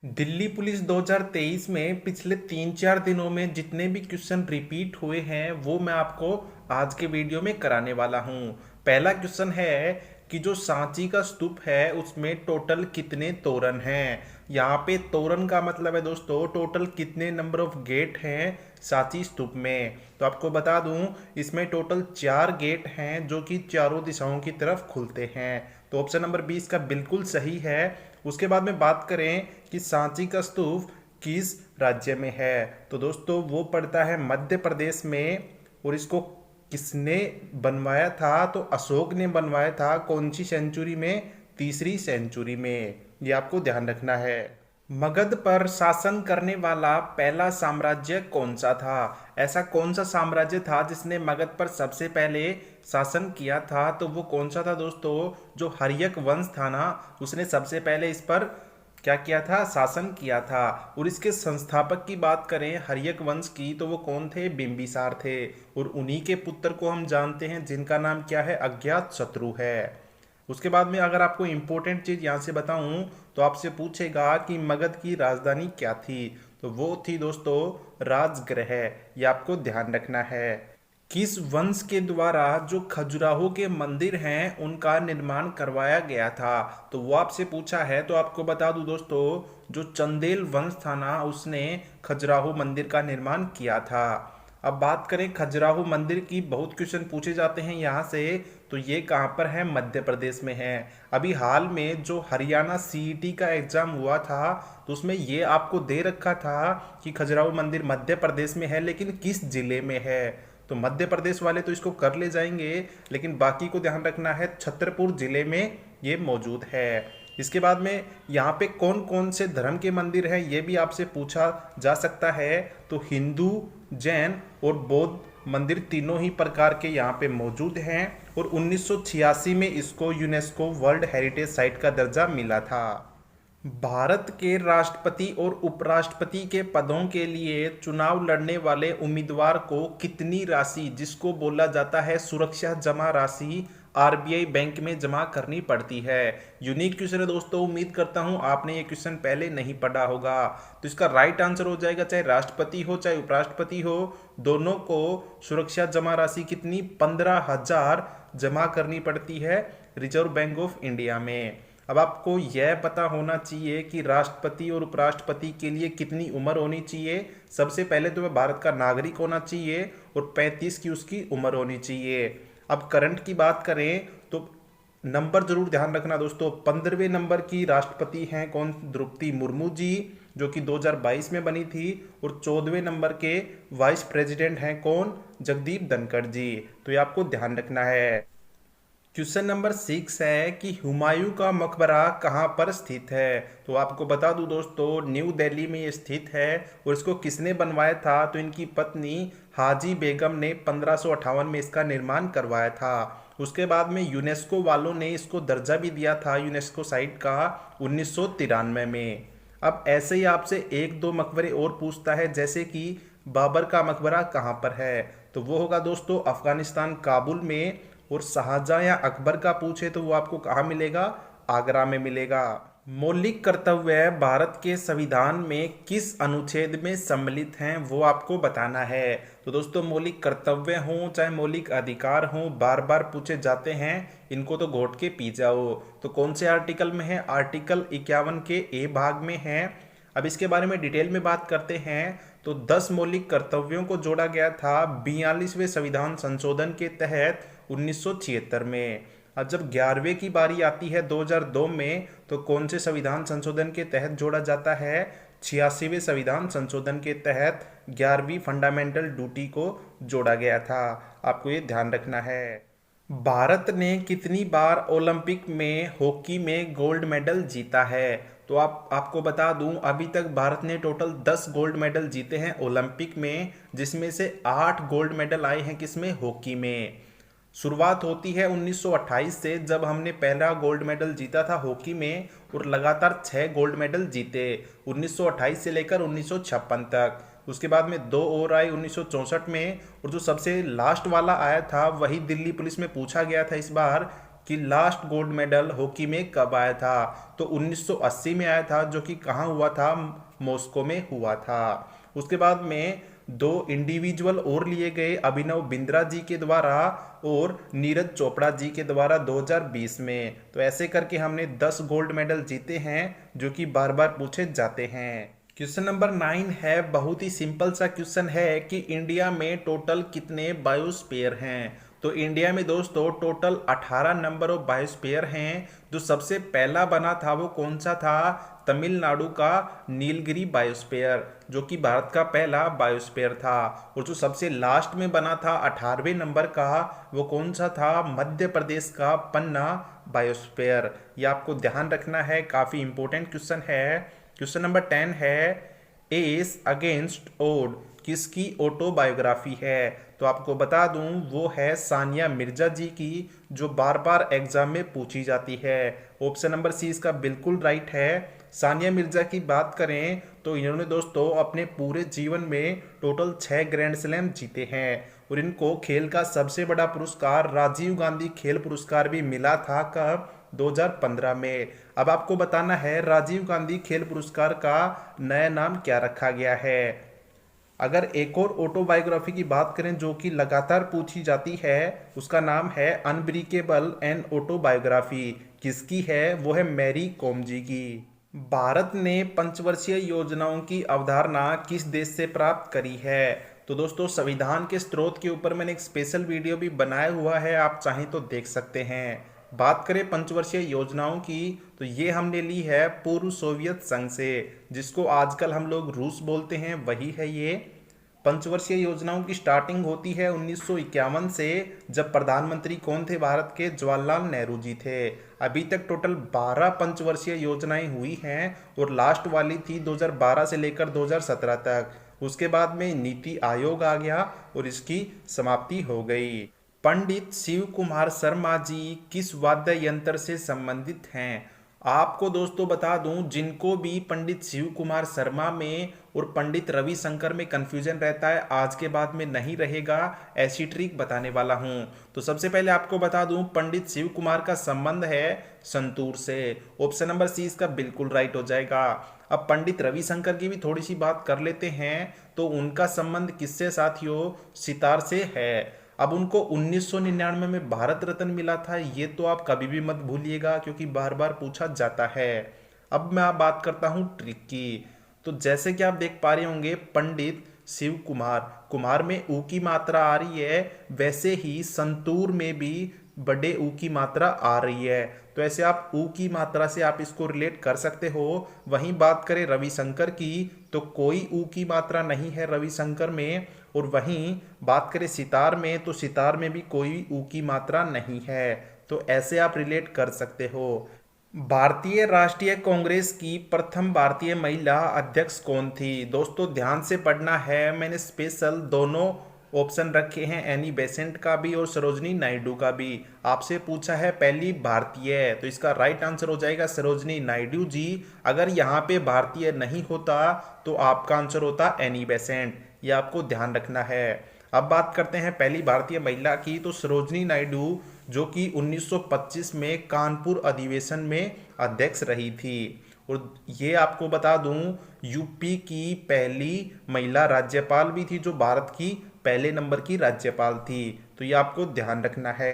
Delhi police 2023 में पिछले 3-4 दिनों में जितने भी क्वेश्चन रिपीट हुए हैं वो मैं आपको आज के वीडियो में कराने वाला हूँ। पहला क्वेश्चन है कि जो सांची का स्तूप है उसमें टोटल कितने तोरण हैं। यहाँ पे तोरण का मतलब है दोस्तों टोटल कितने नंबर ऑफ गेट हैं सांची स्तूप में। तो आपको बता दूं इसमें टोटल 4 गेट हैं जो कि चारों दिशाओं की तरफ खुलते हैं। तो ऑप्शन नंबर 20 का बिल्कुल सही है। उसके बाद में बात करें कि सांची का स्तूप किस राज्य में है, तो दोस्तों वो पड़ता है मध्य प्रदेश में। और इसको किसने बनवाया था, तो अशोक ने बनवाया था। कौन सी सेंचुरी में, तीसरी सेंचुरी में। ये आपको ध्यान रखना है। मगध पर शासन करने वाला पहला साम्राज्य कौन सा था। ऐसा कौन सा साम्राज्य था जिसने मगध पर सबसे पहले शासन किया था, तो वो कौन सा था दोस्तों, जो हर्यक वंश था ना, उसने सबसे पहले इस पर क्या किया था, शासन किया था। और इसके संस्थापक की बात करें हर्यक वंश की, तो वो कौन थे, बिंबिसार थे। और उन्हीं के पुत्र को हम जानते हैं जिनका नाम क्या है, अज्ञात शत्रु है। उसके बाद में अगर आपको इंपॉर्टेंट चीज यहाँ से बताऊं तो आपसे पूछेगा कि मगध की राजधानी क्या थी, तो वो थी दोस्तों राजगृह। ये आपको ध्यान रखना है। किस वंश के द्वारा जो खजुराहो के मंदिर हैं उनका निर्माण करवाया गया था, तो वो आपसे पूछा है। तो आपको बता दूं दोस्तों जो चंदेल वंश था ना उसने खजुराहो मंदिर का निर्माण किया था। अब बात करें खजुराहो मंदिर की, बहुत क्वेश्चन पूछे जाते हैं यहाँ से। तो ये कहाँ पर है, मध्य प्रदेश में है। अभी हाल में जो हरियाणा सीईटी का एग्जाम हुआ था तो उसमें ये आपको दे रखा था कि खजुराहो मंदिर मध्य प्रदेश में है, लेकिन किस जिले में है। तो मध्य प्रदेश वाले तो इसको कर ले जाएंगे, लेकिन बाकी को ध्यान रखना है छतरपुर जिले में ये मौजूद है। इसके बाद में यहाँ पे कौन कौन से धर्म के मंदिर हैं ये भी आपसे पूछा जा सकता है। तो हिंदू, जैन और बौद्ध मंदिर तीनों ही प्रकार के यहाँ पे मौजूद हैं। और 1986 में इसको यूनेस्को वर्ल्ड हेरिटेज साइट का दर्जा मिला था। भारत के राष्ट्रपति और उपराष्ट्रपति के पदों के लिए चुनाव लड़ने वाले उम्मीदवार को कितनी राशि, जिसको बोला जाता है सुरक्षा जमा राशि, आरबीआई बैंक में जमा करनी पड़ती है। यूनिक क्वेश्चन है दोस्तों, उम्मीद करता हूं आपने ये क्वेश्चन पहले नहीं पढ़ा होगा। तो इसका राइट आंसर हो जाएगा, चाहे राष्ट्रपति हो चाहे उपराष्ट्रपति हो, दोनों को सुरक्षा जमा राशि कितनी, 15,000 जमा करनी पड़ती है रिजर्व बैंक ऑफ इंडिया में। अब आपको यह पता होना चाहिए कि राष्ट्रपति और उपराष्ट्रपति के लिए कितनी उम्र होनी चाहिए। सबसे पहले तो वह भारत का नागरिक होना चाहिए और 35 की उसकी उम्र होनी चाहिए। अब करंट की बात करें तो नंबर जरूर ध्यान रखना दोस्तों। 15वें नंबर की राष्ट्रपति हैं कौन, द्रौपदी मुर्मू जी, जो कि 2022 में बनी थी। और 14वें नंबर के वाइस प्रेसिडेंट हैं कौन, जगदीप धनखड़ जी। तो ये आपको ध्यान रखना है। क्वेश्चन नंबर 6 है कि हुमायूं का मकबरा कहाँ पर स्थित है। तो आपको बता दूं दोस्तों न्यू दिल्ली में ये स्थित है। और इसको किसने बनवाया था, तो इनकी पत्नी हाजी बेगम ने 1558 में इसका निर्माण करवाया था। उसके बाद में यूनेस्को वालों ने इसको दर्जा भी दिया था यूनेस्को साइट का 1993 में। अब ऐसे ही आपसे एक दो मकबरे और पूछता है, जैसे कि बाबर का मकबरा कहाँ पर है, तो वो होगा दोस्तों अफगानिस्तान काबुल में। और शाहजहां या अकबर का पूछे तो वो आपको कहाँ मिलेगा, आगरा में मिलेगा। मौलिक कर्तव्य भारत के संविधान में किस अनुच्छेद में सम्मिलित हैं, वो आपको बताना है। तो दोस्तों मौलिक कर्तव्य हों चाहे मौलिक अधिकार हों, बार बार पूछे जाते हैं, इनको तो घोट के पी जाओ। तो कौन से आर्टिकल में है, आर्टिकल 51 के ए भाग में है। अब इसके बारे में डिटेल में बात करते हैं। तो 10 मौलिक कर्तव्यों को जोड़ा गया था 42वें संविधान संशोधन के तहत 1976 में। अब जब 11वें की बारी आती है 2002 में, तो कौन से संविधान संशोधन के तहत जोड़ा जाता है, 86वें संविधान संशोधन के तहत 11वीं फंडामेंटल ड्यूटी को जोड़ा गया था। आपको ये ध्यान रखना है। भारत ने कितनी बार ओलंपिक में हॉकी में गोल्ड मेडल जीता है। तो आपको बता दूं अभी तक भारत ने टोटल 10 गोल्ड मेडल जीते हैं ओलंपिक में, जिसमें से 8 गोल्ड मेडल आए हैं किसमें, हॉकी में। शुरुआत होती है 1928 से, जब हमने पहला गोल्ड मेडल जीता था हॉकी में। और लगातार 6 गोल्ड मेडल जीते 1928 से लेकर 1956 तक। उसके बाद में 2 और आए 1964 में। और जो सबसे लास्ट वाला आया था वही दिल्ली पुलिस में पूछा गया था इस बार, कि लास्ट गोल्ड मेडल हॉकी में कब आया था। तो 1980 में आया था, जो कि कहाँ हुआ था, मॉस्को में हुआ था। उसके बाद में दो इंडिविजुअल और लिए गए, अभिनव बिंद्रा जी के द्वारा और नीरज चोपड़ा जी के द्वारा 2020 में। तो ऐसे करके हमने 10 गोल्ड मेडल जीते हैं, जो कि बार बार पूछे जाते हैं। क्वेश्चन नंबर 9 है, बहुत ही सिंपल सा क्वेश्चन है कि इंडिया में टोटल कितने बायोस्फीयर हैं। तो इंडिया में दोस्तों टोटल 18 नंबर ऑफ बायोस्फीयर हैं। जो सबसे पहला बना था वो कौन सा था, तमिलनाडु का नीलगिरी बायोस्फीयर, जो कि भारत का पहला बायोस्फीयर था। और जो सबसे लास्ट में बना था 18वें नंबर का, वो कौन सा था, मध्य प्रदेश का पन्ना बायोस्फीयर। ये आपको ध्यान रखना है, काफी इंपॉर्टेंट क्वेश्चन है। क्वेश्चन नंबर 10 है, एस अगेंस्ट ओड किसकी ऑटोबायोग्राफी है। तो आपको बता दूं वो है सानिया मिर्जा जी की, जो बार बार एग्जाम में पूछी जाती है। ऑप्शन नंबर सी इसका बिल्कुल राइट है। सानिया मिर्जा की बात करें तो इन्होंने दोस्तों अपने पूरे जीवन में टोटल 6 ग्रैंड स्लैम जीते हैं, और इनको खेल का सबसे बड़ा पुरस्कार राजीव गांधी खेल पुरस्कार भी मिला था, कब, 2015 में। अब आपको बताना है राजीव गांधी खेल पुरस्कार का नया नाम क्या रखा गया है। अगर एक और ऑटोबायोग्राफी की बात करें जो कि लगातार पूछी जाती है, उसका नाम है अनब्रेकेबल एंड ऑटोबायोग्राफी। किसकी है, वो है मैरी कॉम जी की। भारत ने पंचवर्षीय योजनाओं की अवधारणा किस देश से प्राप्त करी है। तो दोस्तों संविधान के स्रोत के ऊपर मैंने एक स्पेशल वीडियो भी बनाया हुआ है, आप चाहें तो देख सकते हैं। बात करें पंचवर्षीय योजनाओं की, तो ये हमने ली है पूर्व सोवियत संघ से, जिसको आजकल हम लोग रूस बोलते हैं, वही है ये। पंचवर्षीय योजनाओं की स्टार्टिंग होती है 1951 से, जब प्रधानमंत्री कौन थे भारत के, जवाहरलाल नेहरू जी थे। अभी तक टोटल 12 पंचवर्षीय योजनाएं हुई हैं, और लास्ट वाली थी 2012 से लेकर 2017 तक। उसके बाद में नीति आयोग आ गया और इसकी समाप्ति हो गई। पंडित शिव कुमार शर्मा जी किस वाद्य यंत्र से संबंधित हैं। आपको दोस्तों बता दूं, जिनको भी पंडित शिव कुमार शर्मा में और पंडित रविशंकर में कंफ्यूजन रहता है, आज के बाद में नहीं रहेगा, ऐसी ट्रिक बताने वाला हूं। तो सबसे पहले आपको बता दूं, पंडित शिव कुमार का संबंध है संतूर से। ऑप्शन नंबर सी इसका बिल्कुल राइट हो जाएगा। अब पंडित रविशंकर की भी थोड़ी सी बात कर लेते हैं, तो उनका संबंध किससे साथियों, सितार से है। अब उनको 1999 में भारत रत्न मिला था, ये तो आप कभी भी मत भूलिएगा, क्योंकि बार बार पूछा जाता है। अब मैं बात करता हूँ ट्रिक की। तो जैसे कि आप देख पा रहे होंगे, पंडित शिव कुमार, कुमार में ऊ की मात्रा आ रही है, वैसे ही संतूर में भी बड़े ऊ की मात्रा आ रही है। तो ऐसे आप ऊ की मात्रा से आप इसको रिलेट कर सकते हो। वहीं बात करें रविशंकर की, तो कोई ऊ की मात्रा नहीं है रविशंकर में। और वहीं बात करें सितार में, तो सितार में भी कोई ऊ की मात्रा नहीं है। तो ऐसे आप रिलेट कर सकते हो। भारतीय राष्ट्रीय कांग्रेस की प्रथम भारतीय महिला अध्यक्ष कौन थी। दोस्तों ध्यान से पढ़ना है, मैंने स्पेशल दोनों ऑप्शन रखे हैं, एनी बेसेंट का भी और सरोजनी नायडू का भी। आपसे पूछा है पहली भारतीय, तो इसका राइट आंसर हो जाएगा सरोजनी नायडू जी। अगर यहाँ पे भारतीय नहीं होता तो आपका आंसर होता एनी बेसेंट, ये आपको ध्यान रखना है। अब बात करते हैं पहली भारतीय महिला की, तो सरोजनी नायडू, जो कि 1925 में कानपुर अधिवेशन में अध्यक्ष रही थी। और ये आपको बता दूं, यूपी की पहली महिला राज्यपाल भी थी, जो भारत की पहले नंबर की राज्यपाल थी। तो ये आपको ध्यान रखना है।